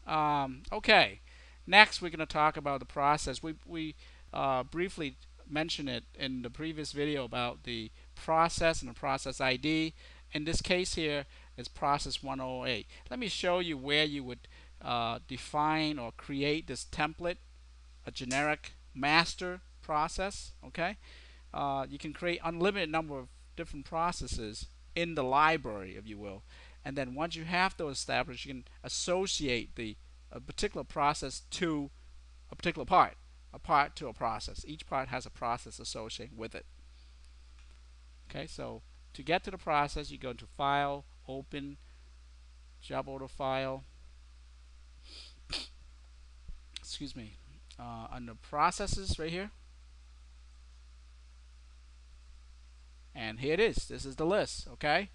Okay. Next, we're going to talk about the process. We briefly mentioned it in the previous video about the process and the process ID. In this case here, it's process 108. Let me show you where you would define or create this template, a generic master process. Okay. You can create unlimited number of different processes in the library, if you will. And then once you have those established, you can associate a particular process to a particular part, a part to a process. Each part has a process associated with it. Okay, so to get to the process, you go to File, Open, Job Order File. Excuse me. Under Processes, right here, and here it is. This is the list. Okay,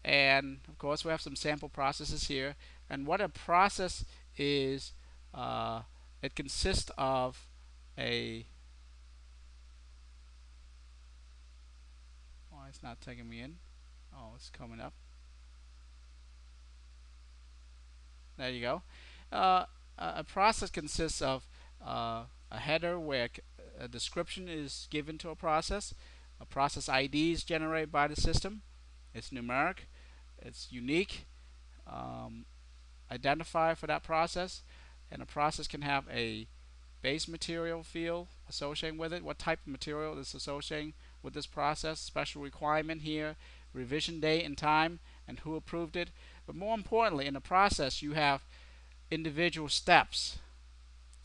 and of course we have some sample processes here. And what a process is, it consists of a why it's not taking me in. Oh, it's coming up. There you go. uh, a process consists of a header where a description is given to a process ID is generated by the system, it's numeric, it's unique, um, identifier for that process, and a process can have a base material field associated with it, what type of material is associated with this process, special requirement here, revision date and time, and who approved it. But more importantly, in the process, you have individual steps,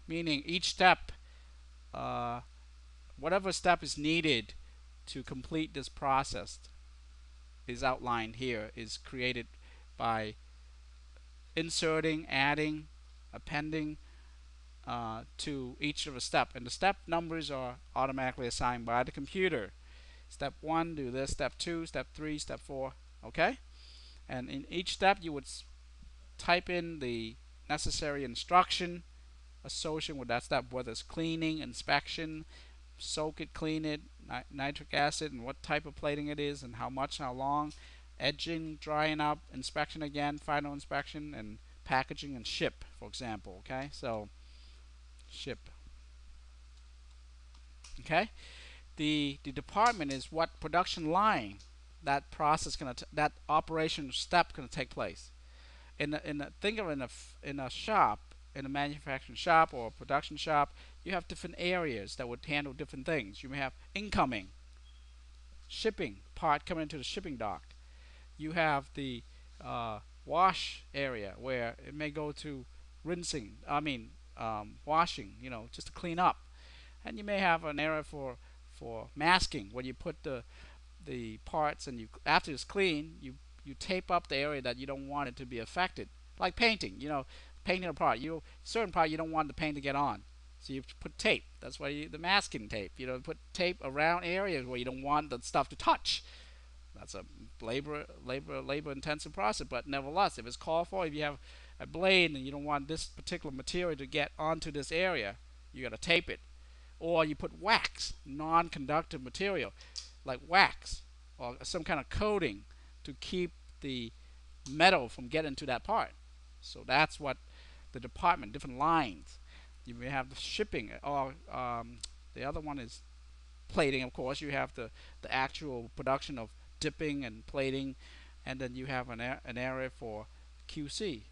meaning each step, uh, whatever step is needed to complete this process, is outlined here, is created by inserting, adding, appending to each of the step, and the step numbers are automatically assigned by the computer. Step 1, do this. Step 2, step 3, step 4. Okay, and in each step you would type in the necessary instruction associated with that step, whether it's cleaning, inspection, soak it, clean it, nitric acid, and what type of plating it is, and how much, how long, edging, drying up, inspection again, final inspection, and packaging and ship, for example. Okay, so ship. Okay, the department is what production line that process that operation step gonna take place. Think of it in a shop, in a manufacturing shop or a production shop, you have different areas that would handle different things. You may have incoming, shipping, part coming into the shipping dock. You have the wash area where it may go to rinsing. Washing. Just to clean up. And you may have an area for masking, where you put the parts, and you, after it's clean, you tape up the area that you don't want it to be affected, like painting. Painting a part, certain part you don't want the paint to get on, so you put tape. That's why the masking tape. Put tape around areas where you don't want the stuff to touch. That's a labor intensive process, but nevertheless, if it's called for, if you have a blade and you don't want this particular material to get onto this area, you got to tape it. Or you put wax, non-conductive material like wax or some kind of coating to keep the metal from getting to that part. So that's what the department, different lines. You may have the shipping, or the other one is plating. Of course, you have the actual production of dipping and plating, and then you have an area for QC,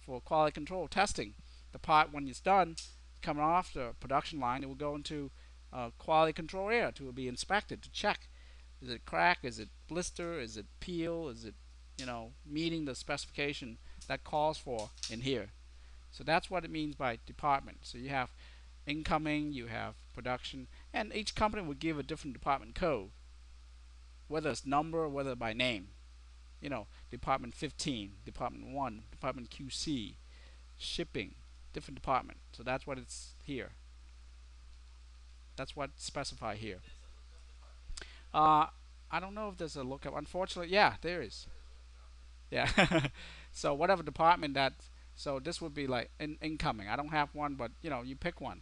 for quality control testing. The part, when it's done, coming off the production line, it will go into quality control area to be inspected, to check: is it crack, is it blister, is it peel, is it meeting the specification that calls for in here. So that's what it means by department. So you have incoming, you have production, and each company will give a different department code, whether it's number or whether by name. Department 15, Department 1, Department QC, shipping, different department. So that's what it's here. That's what's specified here. Uh, I don't know if there's a lookup. Unfortunately, yeah, there is. Yeah. So whatever department that, so this would be like incoming. I don't have one, but you pick one.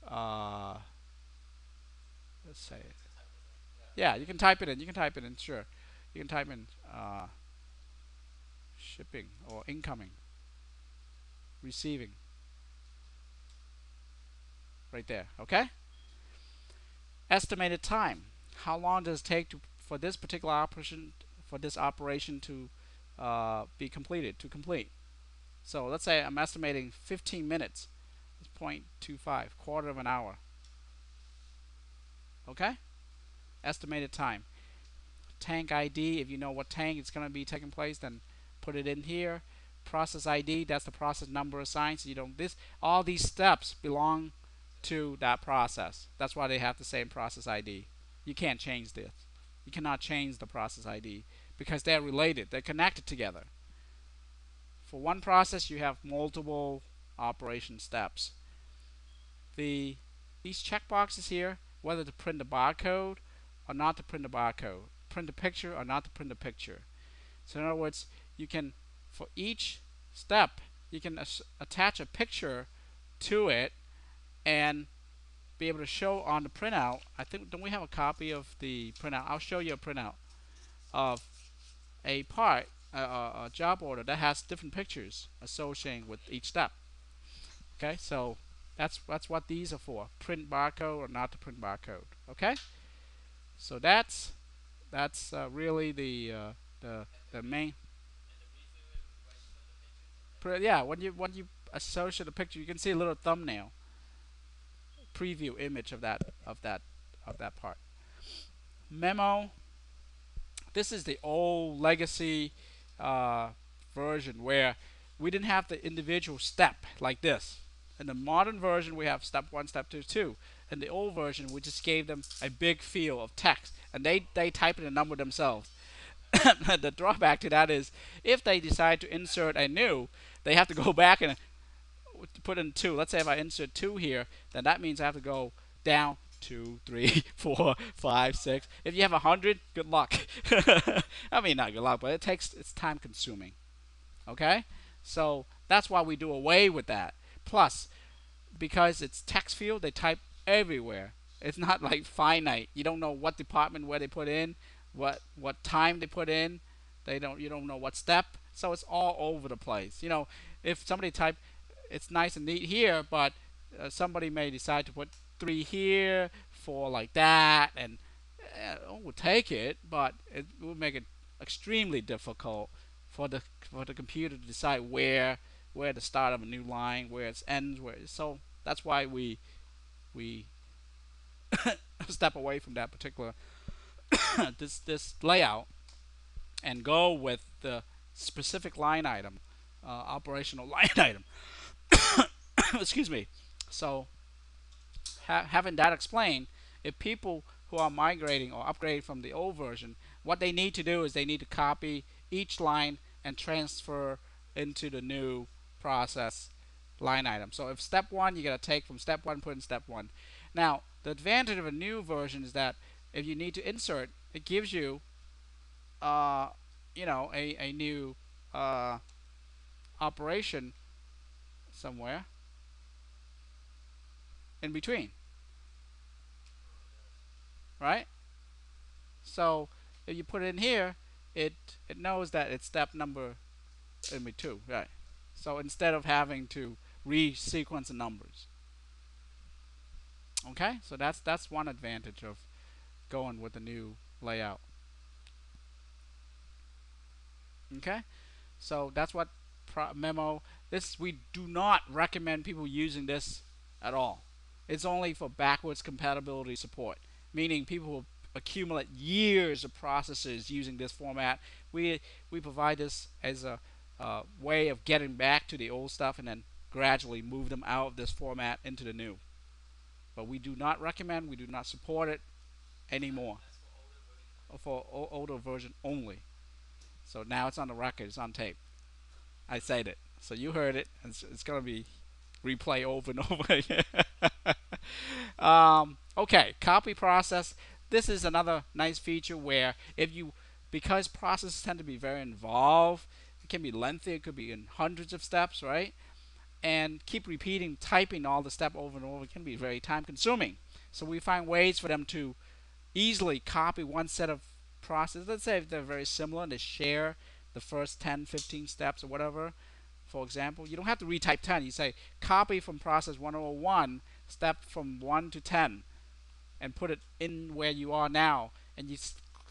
Uh, let's say, yeah, you can type it in. You can type it in. Sure, you can type in shipping or incoming. receiving. Right there. Okay? Estimated time. How long does it take for this particular operation to be completed, to complete? So let's say I'm estimating 15 minutes. It's 0.25, quarter of an hour. Okay? Estimated time. Tank ID, if you know what tank is going to be taking place, then put it in here. Process ID, that's the process number assigned. So you don't all these steps belong to that process. That's why they have the same process ID. You can't change this. You cannot change the process ID because they're related. They're connected together. For one process, you have multiple operation steps. These checkboxes here, whether to print the barcode or not to print the barcode, print the picture or not to print the picture. So in other words, you can, for each step, you can attach a picture to it and be able to show on the printout. I think, don't we have a copy of the printout? I'll show you a printout of a part, a job order that has different pictures associated with each step. Okay, so that's what these are for. Print barcode or not to print barcode. Okay, so that's really the main. Yeah, when you associate a picture, you can see a little thumbnail preview image of that part. Memo. This is the old legacy version where we didn't have the individual step like this. In the modern version, we have step 1, step 2, 2. In the old version, we just gave them a big field of text, and they type in a number themselves. The drawback to that is if they decide to insert a new, they have to go back and put in 2. Let's say if I insert 2 here, then that means I have to go down 2, 3, 4, 5, 6. If you have 100, good luck. I mean, not good luck, but it's time consuming. Okay? So that's why we do away with that. Plus, because it's text field, they type everywhere. It's not like finite. You don't know what department where they put in, what time they put in. You don't know what step. So it's all over the place. If somebody type, it's nice and neat here, but somebody may decide to put 3 here, 4 like that, and we'll take it, but it will make it extremely difficult for the computer to decide where the start of a new line, where it ends, so that's why we step away from that particular this layout and go with the specific line item, operational line item. Excuse me. So having that explained, if people who are migrating or upgrading from the old version, what they need to do is they need to copy each line and transfer into the new process line item. So if step 1, you got to take from step 1, put in step 1. Now, the advantage of a new version is that if you need to insert, it gives you a new operation somewhere in between, right? So if you put it in here, it knows that it's step number 2, right? So instead of having to re-sequence the numbers. Okay, so that's one advantage of going with the new layout. Okay, so that's what memo. We do not recommend people using this at all. It's only for backwards compatibility support, meaning people will accumulate years of processes using this format. We provide this as a way of getting back to the old stuff and then gradually move them out of this format into the new. But we do not recommend, we do not support it anymore. For older version only. So now it's on the record, it's on tape. I said it. So you heard it. It's going to be replay over and over again. Okay, copy process. This is another nice feature where because processes tend to be very involved, it can be lengthy, it could be in hundreds of steps, right? And keep repeating, typing all the step over and over can be very time consuming. So we find ways for them to easily copy one set of processes. Let's say if they're very similar and they share the first 10, 15 steps or whatever, For example, you don't have to retype 10. You say copy from process 101, step from 1 to 10, and put it in where you are now, and you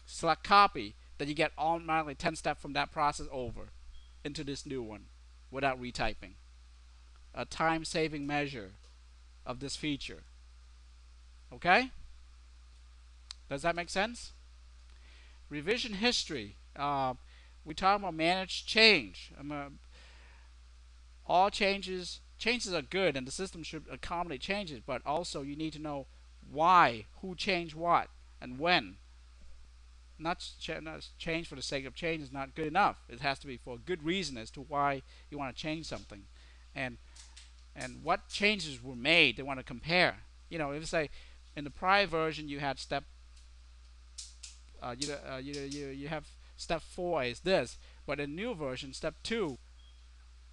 select copy, then you get automatically 10 steps from that process over into this new one without retyping. A time saving measure of this feature. Okay? Does that make sense? Revision history. We talk about managed change. All changes are good, and the system should accommodate changes, but also you need to know why, who changed what, and when. Not change for the sake of change is not good enough. It has to be for a good reason as to why you want to change something, and what changes were made. They want to compare. If you say in the prior version you had you have step 4 is this, but in the new version step 2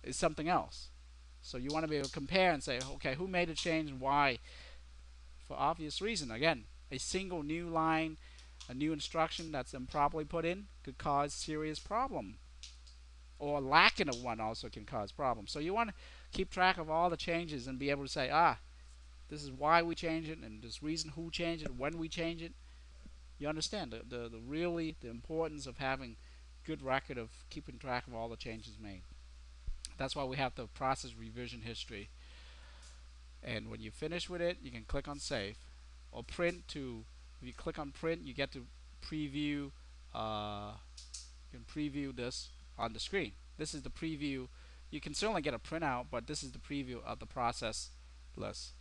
is something else. So you want to be able to compare and say, okay, who made a change and why? For obvious reason. Again, a single new line, a new instruction that's improperly put in could cause serious problem, or lacking of one also can cause problems. So you want to keep track of all the changes and be able to say, this is why we change it, and this reason who changed it, when we change it. You understand the really the importance of having good record of keeping track of all the changes made. That's why we have the process revision history. And when you finish with it, you can click on save or print to. If you click on print, you get to preview. You can preview this on the screen. This is the preview. You can certainly get a printout, but this is the preview of the process list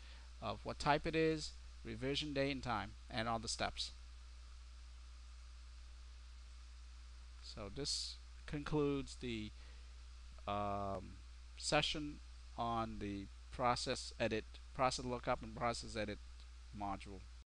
of what type it is, revision date and time, and all the steps. So this concludes the session on the process lookup and process edit module.